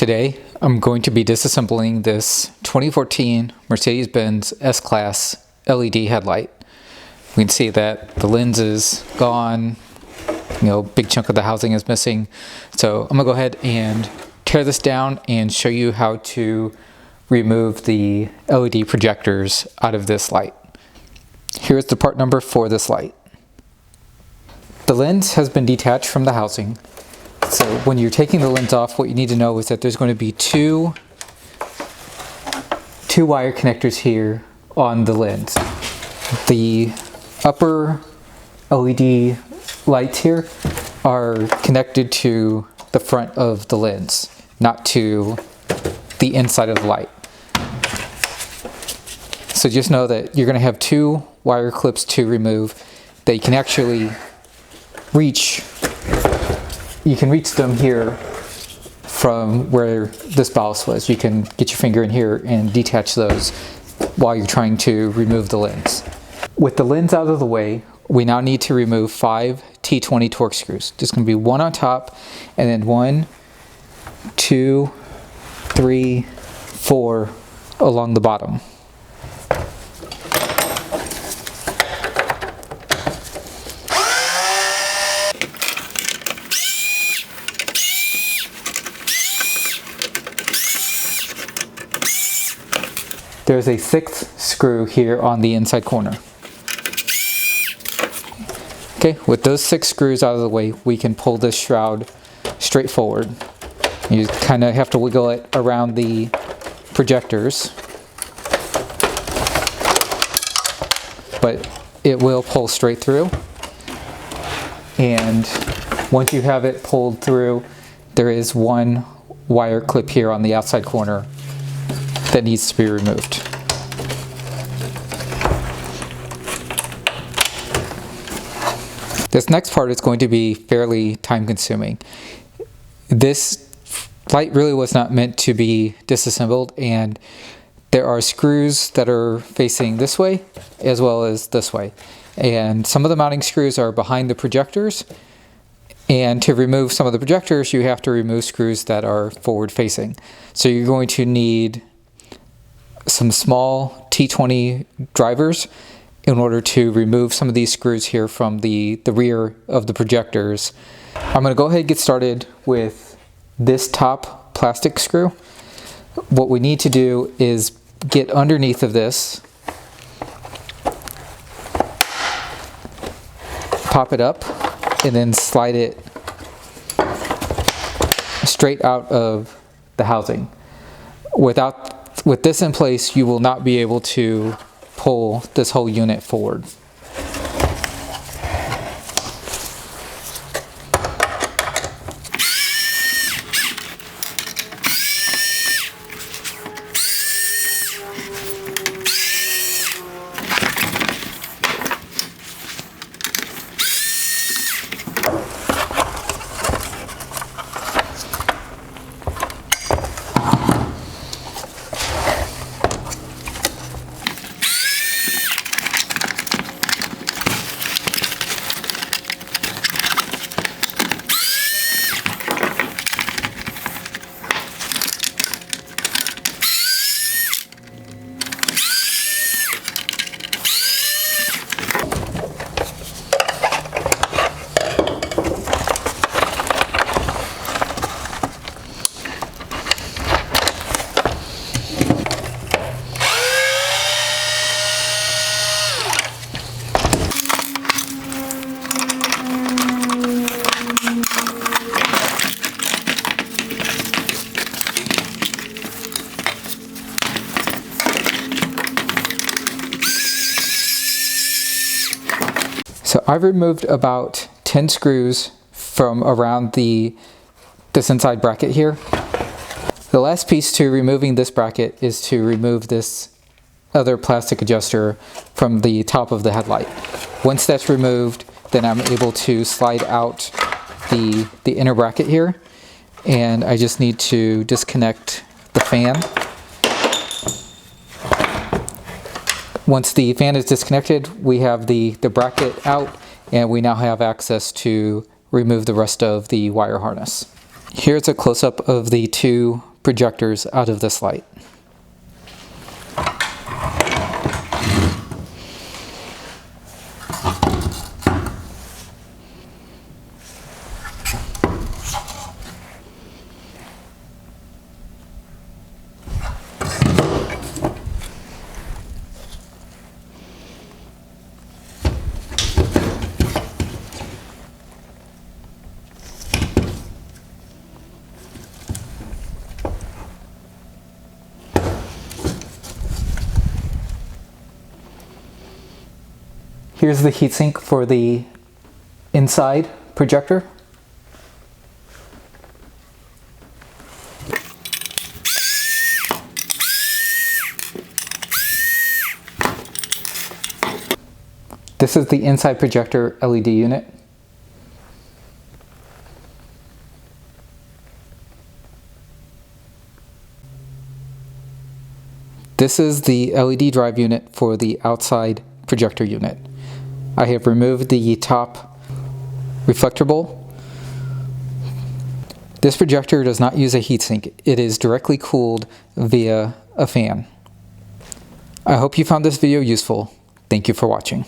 Today, I'm going to be disassembling this 2014 Mercedes Benz S-Class LED headlight. We can see that the lens is gone, big chunk of the housing is missing. So I'm gonna go ahead and tear this down and show you how to remove the LED projectors out of this light. Here's the part number for this light. The lens has been detached from the housing. So when you're taking the lens off, what you need to know is that there's going to be two wire connectors here on the lens. The upper LED lights here are connected to the front of the lens, not to the inside of the light. So just know that you're going to have two wire clips to remove that you can actually reach. You can reach them here from where this ballast was. You can get your finger in here and detach those while you're trying to remove the lens. With the lens out of the way, we now need to remove 5 T20 Torx screws. There's going to be one on top, and then 1, 2, 3, 4 along the bottom. There's a 6th screw here on the inside corner. Okay, with those 6 screws out of the way, we can pull this shroud straight forward. You kind of have to wiggle it around the projectors, but it will pull straight through. And once you have it pulled through, there is one wire clip here on the outside corner that needs to be removed. This next part is going to be fairly time consuming. This light really was not meant to be disassembled, and there are screws that are facing this way as well as this way. And some of the mounting screws are behind the projectors, and to remove some of the projectors you have to remove screws that are forward facing. So you're going to need some small T20 drivers in order to remove some of these screws here from the rear of the projectors. I'm going to go ahead and get started with this top plastic screw. What we need to do is get underneath of this, pop it up, and then slide it straight out of the housing. With this in place, you will not be able to pull this whole unit forward. So I've removed about 10 screws from around this inside bracket here. The last piece to removing this bracket is to remove this other plastic adjuster from the top of the headlight. Once that's removed, then I'm able to slide out the inner bracket here, and I just need to disconnect the fan. Once the fan is disconnected, we have the bracket out, and we now have access to remove the rest of the wire harness. Here's a close-up of the two projectors out of this light. Here's the heatsink for the inside projector. This is the inside projector LED unit. This is the LED drive unit for the outside projector unit. I have removed the top reflector bowl. This projector does not use a heatsink. It is directly cooled via a fan. I hope you found this video useful. Thank you for watching.